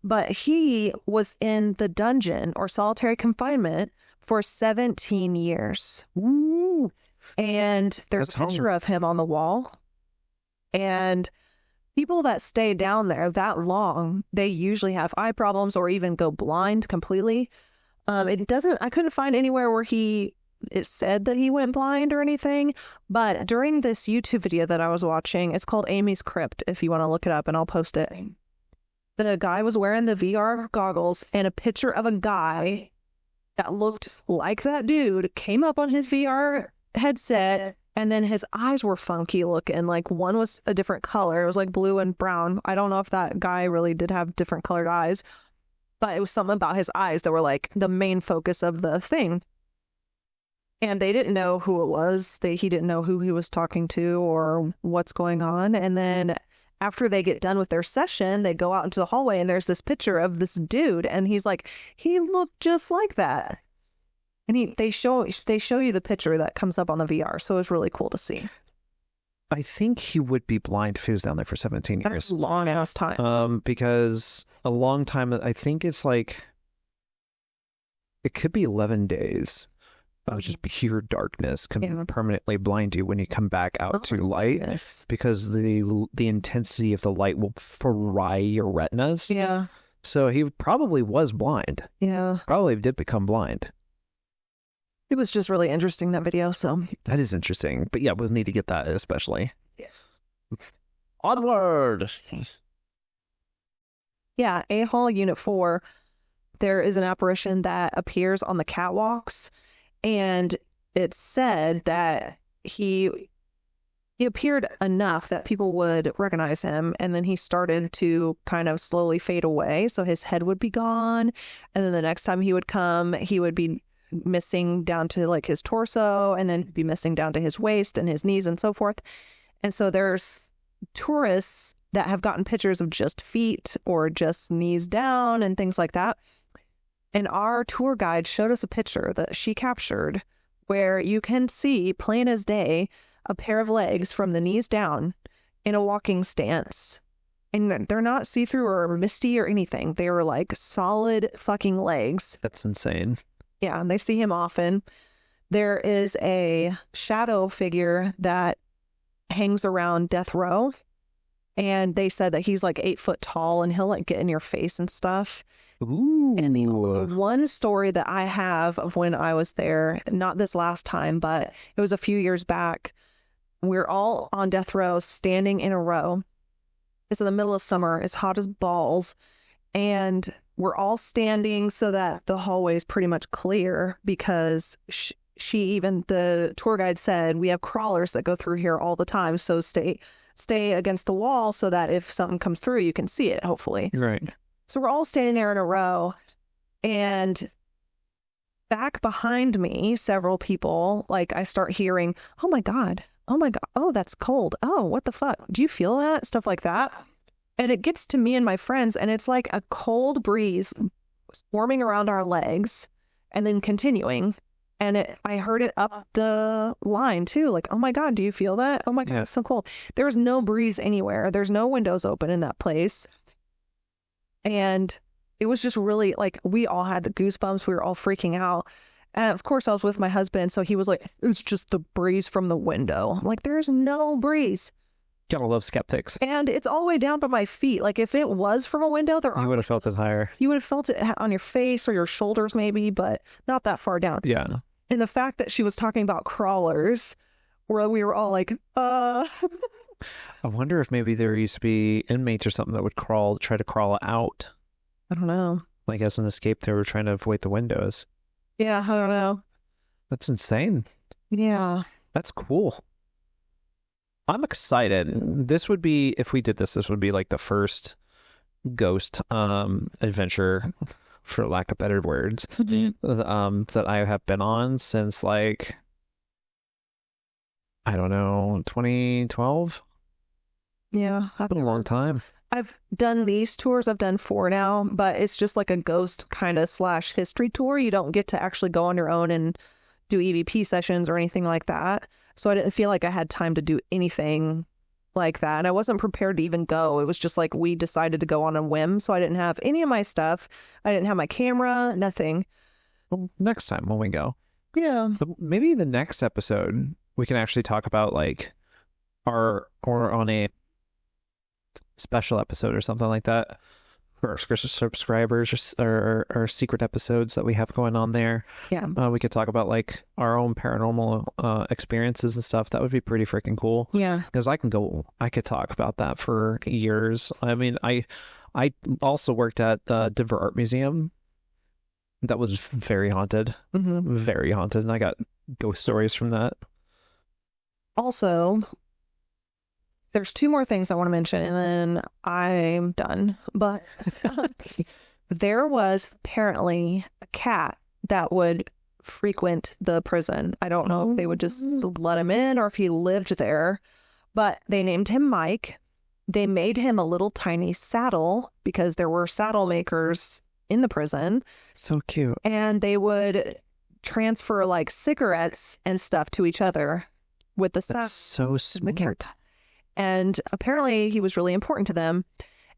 But he was in the dungeon or solitary confinement for 17 years. Ooh. And there's a picture of him on the wall. And people that stay down there that long, they usually have eye problems or even go blind completely. I couldn't find anywhere where it said that he went blind or anything, but during this YouTube video that I was watching, it's called Amy's Crypt, if you want to look it up, and I'll post it. The guy was wearing the VR goggles, and a picture of a guy that looked like that dude came up on his VR headset, and then his eyes were funky looking. Like, one was a different color. It was like blue and brown. I don't know if that guy really did have different colored eyes, but it was something about his eyes that were like the main focus of the thing. And they didn't know who it was. He didn't know who he was talking to or what's going on. And then after they get done with their session, they go out into the hallway and there's this picture of this dude. And he's like, he looked just like that. And they show you the picture that comes up on the VR. So it was really cool to see. I think he would be blind if he was down there for 17 years. That's a long ass time. Because a long time, I think it's like, it could be 11 days. Just pure darkness can permanently blind you when you come back out to light. Goodness. Because the intensity of the light will fry your retinas. Yeah. So he probably was blind. Yeah. Probably did become blind. It was just really interesting, that video. So that is interesting. But yeah, we'll need to get that especially. Yeah. Onward. Yeah. A Hall Unit 4, there is an apparition that appears on the catwalks. And it's said that he He appeared enough that people would recognize him, and then he started to kind of slowly fade away. So his head would be gone, and then the next time he would come, he would be missing down to like his torso, and then be missing down to his waist and his knees and so forth. And so there's tourists that have gotten pictures of just feet or just knees down and things like that. And our tour guide showed us a picture that she captured where you can see plain as day a pair of legs from the knees down in a walking stance. And they're not see-through or misty or anything. They were like solid fucking legs. That's insane. Yeah, and they see him often. There is a shadow figure that hangs around death row. And they said that he's like 8 foot tall and he'll like get in your face and stuff. Ooh. And the one story that I have of when I was there, not this last time, but it was a few years back, we're all on death row standing in a row. It's in the middle of summer. It's hot as balls. And we're all standing so that the hallway is pretty much clear because the tour guide said, we have crawlers that go through here all the time. So stay against the wall so that if something comes through, you can see it, hopefully. Right. So we're all standing there in a row, and back behind me, several people, like I start hearing, oh my God, oh, that's cold. Oh, what the fuck? Do you feel that? Stuff like that. And it gets to me and my friends, and it's like a cold breeze swarming around our legs and then continuing. And I heard it up the line too. Like, oh my God, do you feel that? Oh my God, It's so cold. There's no breeze anywhere. There's no windows open in that place. And it was just really like, we all had the goosebumps. We were all freaking out. And of course, I was with my husband. So he was like, it's just the breeze from the window. I'm like, there's no breeze. Gotta love skeptics. And it's all the way down by my feet. Like if it was from a window, you would have felt it higher. You would have felt it on your face or your shoulders maybe, but not that far down. Yeah. And the fact that she was talking about crawlers, where we were all like, I wonder if maybe there used to be inmates or something that would try to crawl out. I don't know. Like as an escape, they were trying to avoid the windows. Yeah, I don't know. That's insane. Yeah. That's cool. I'm excited. This would be, if we did this would be like the first ghost adventure, for lack of better words, that I have been on since like, I don't know, 2012? Yeah. It's been a long time. I've done these tours. I've done 4 now, but it's just like a ghost kind of / history tour. You don't get to actually go on your own and do EVP sessions or anything like that. So I didn't feel like I had time to do anything like that. And I wasn't prepared to even go. It was just like we decided to go on a whim. So I didn't have any of my stuff. I didn't have my camera, nothing. Well, next time when we go. Yeah. But maybe the next episode, we can actually talk about like or on a special episode or something like that for our subscribers or our secret episodes that we have going on there. Yeah. We could talk about like our own paranormal experiences and stuff. That would be pretty freaking cool. Yeah. Because I could talk about that for years. I mean, I also worked at Denver Art Museum. That was very haunted. Mm-hmm. Very haunted. And I got ghost stories from that. Also, there's 2 more things I want to mention and then I'm done. But there was apparently a cat that would frequent the prison. I don't know if they would just let him in or if he lived there, but they named him Mike. They made him a little tiny saddle because there were saddle makers in the prison. So cute. And they would transfer like cigarettes and stuff to each other with the saddle. That's so smart. And apparently he was really important to them.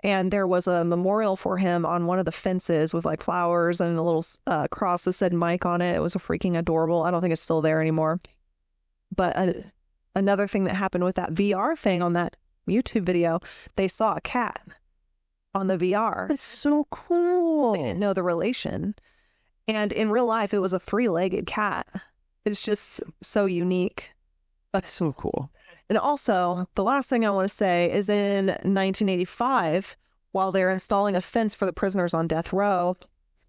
And there was a memorial for him on one of the fences with like flowers and a little cross that said Mike on it. It was freaking adorable. I don't think it's still there anymore. But another thing that happened with that VR thing on that YouTube video, they saw a cat on the VR. That's so cool. They didn't know the relation. And in real life, it was a 3-legged cat. It's just so unique. That's so cool. And also, the last thing I want to say is in 1985, while they're installing a fence for the prisoners on death row,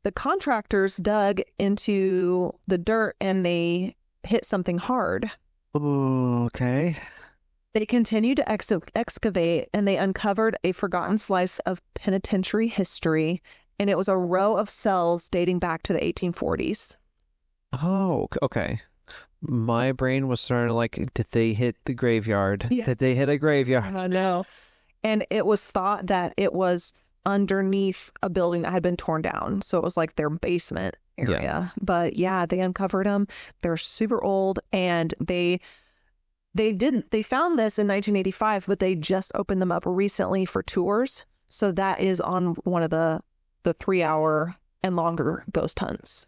the contractors dug into the dirt and they hit something hard. Okay. They continued to excavate, and they uncovered a forgotten slice of penitentiary history, and it was a row of cells dating back to the 1840s. Oh, okay. My brain was starting to like, did they hit the graveyard? Yeah. Did they hit a graveyard? I know. And it was thought that it was underneath a building that had been torn down. So it was like their basement area. Yeah. But yeah, they uncovered them. They're super old, and they found this in 1985, but they just opened them up recently for tours. So that is on one of the 3-hour and longer ghost hunts.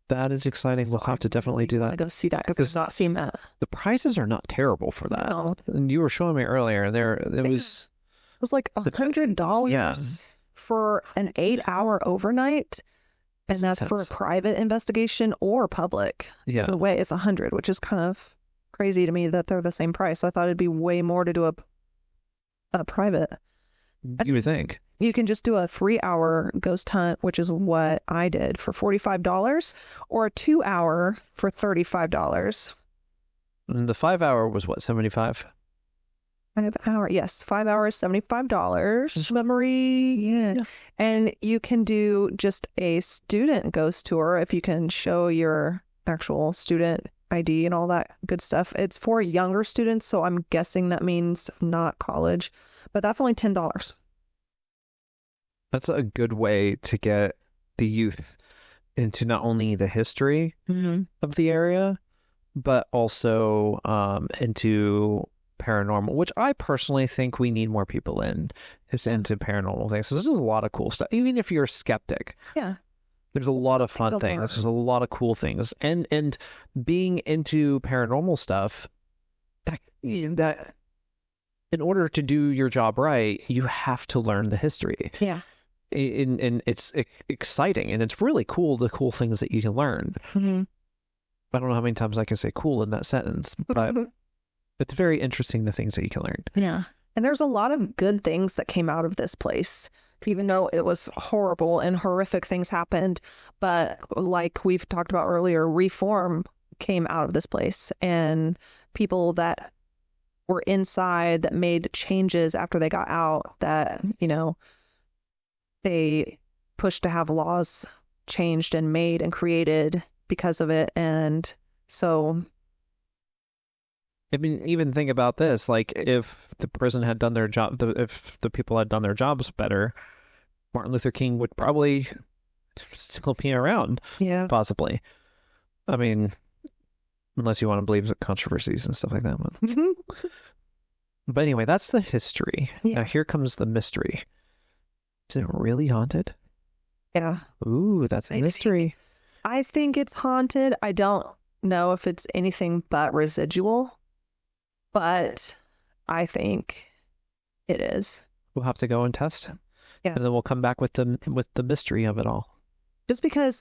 That is exciting. We'll have to definitely do that. I go see that because I've not seen that. The prices are not terrible for that. No. And you were showing me earlier, it was like $100 Yeah. for an 8-hour overnight. And that's for a intense. private investigation or public. Yeah. The way it's $100, which is kind of crazy to me that they're the same price. I thought it'd be way more to do a private. You would think. You can just do a 3-hour ghost hunt, which is what I did, for $45, or a 2-hour for $35. And the 5-hour was what, 75? 5 hour, yes, 5 hours, $75. Memory, yeah. And you can do just a student ghost tour if you can show your actual student ID and all that good stuff. It's for younger students, so I'm guessing that means not college, but that's only $10. That's a good way to get the youth into not only the history of the area, but also into paranormal, which I personally think we need more people into paranormal things. So this is a lot of cool stuff. Even if you're a skeptic, Yeah. there's a lot of fun Go things. for it. There's a lot of cool things, and being into paranormal stuff, that in order to do your job right, you have to learn the history. Yeah. And it's exciting, and it's really cool, the cool things that you can learn. Mm-hmm. I don't know how many times I can say cool in that sentence, but it's very interesting, the things that you can learn. Yeah. And there's a lot of good things that came out of this place, even though it was horrible and horrific things happened. But like we've talked about earlier, reform came out of this place, and people that were inside that made changes after they got out, that, they pushed to have laws changed and made and created because of it. And so, I mean, even think about this, like if the prison had done their job, if the people had done their jobs better, Martin Luther King would probably still be around, yeah. possibly. I mean, unless you want to believe controversies and stuff like that. But anyway, that's the history. Yeah. Now here comes the mystery. Is it really haunted? Yeah. Ooh, that's a mystery. I think it's haunted. I don't know if it's anything but residual, but I think it is. We'll have to go and test it. Yeah. And then we'll come back with the mystery of it all. Just because,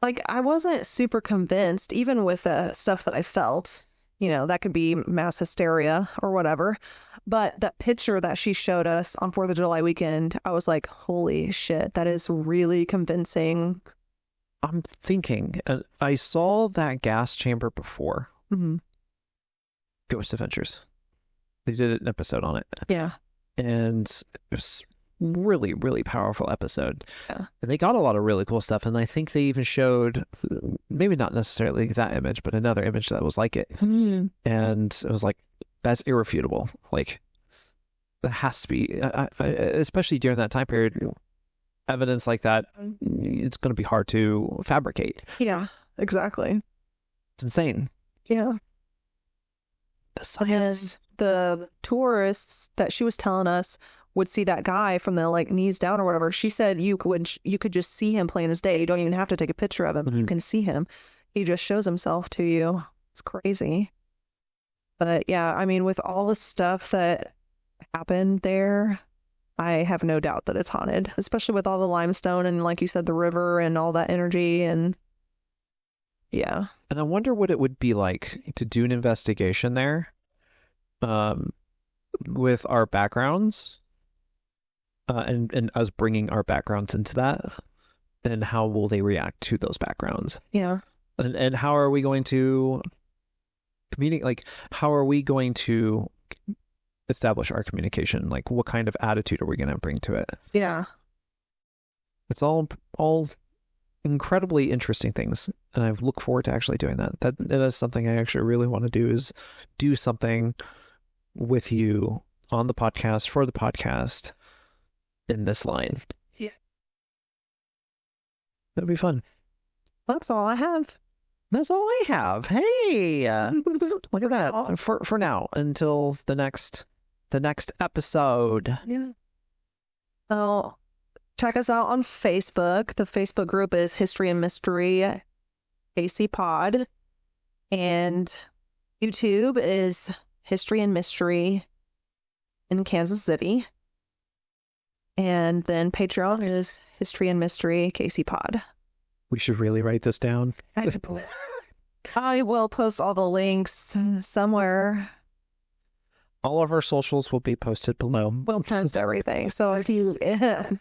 like, I wasn't super convinced, even with the stuff that I felt, that could be mass hysteria or whatever. But that picture that she showed us on 4th of July weekend, I was like, holy shit, that is really convincing. I'm thinking, I saw that gas chamber before. Mm-hmm. Ghost Adventures. They did an episode on it. Yeah. And it was really, really powerful episode. Yeah. And they got a lot of really cool stuff. And I think they even showed, maybe not necessarily that image, but another image that was like it. Mm-hmm. And it was like, that's irrefutable. Like, it has to be, especially during that time period, evidence like that, it's going to be hard to fabricate. Yeah, exactly. It's insane. Yeah. The science. The tourists that she was telling us would see that guy from the knees down or whatever. She said you could just see him plain as day. You don't even have to take a picture of him. Mm-hmm. You can see him. He just shows himself to you. It's crazy. But yeah, I mean, with all the stuff that happened there, I have no doubt that it's haunted, especially with all the limestone and, like you said, the river and all that energy. And yeah. And I wonder what it would be like to do an investigation there, with our backgrounds, and us bringing our backgrounds into that, and how will they react to those backgrounds? Yeah. And how are we going to communicate? Like, how are we going to establish our communication. Like, what kind of attitude are we going to bring to it? Yeah. It's all incredibly interesting things, and I look forward to actually doing that. That is something I actually really want to do, is do something with you on the podcast, for the podcast, in this line. Yeah. That'd be fun. That's all I have. That's all I have. Hey, look at that. For now, until the next episode. Yeah. So check us out on Facebook. The Facebook group is History and Mystery cpod, and YouTube is History and Mystery in Kansas City, and then Patreon is History and Mystery kcpod. We should really write this down. I will post all the links somewhere. All of our socials will be posted below. We'll post everything. So if you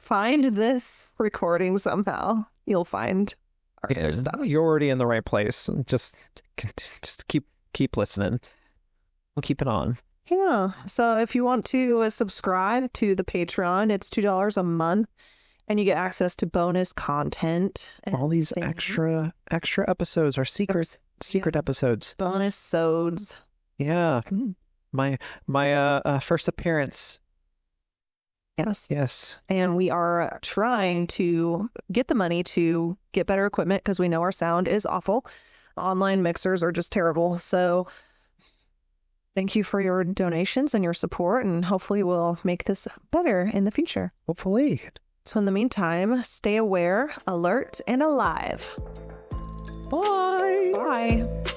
find this recording somehow, you'll find our other stuff. You're already in the right place. Just keep listening. We'll keep it on. Yeah. So if you want to subscribe to the Patreon, it's $2 a month, and you get access to bonus content. All these extra episodes are secret episodes. Bonus sods. Yeah. My first appearance. Yes. And we are trying to get the money to get better equipment, because we know our sound is awful. Online mixers are just terrible. So thank you for your donations and your support, and hopefully we'll make this better in the future. Hopefully. So in the meantime, stay aware, alert, and alive. Bye. Bye.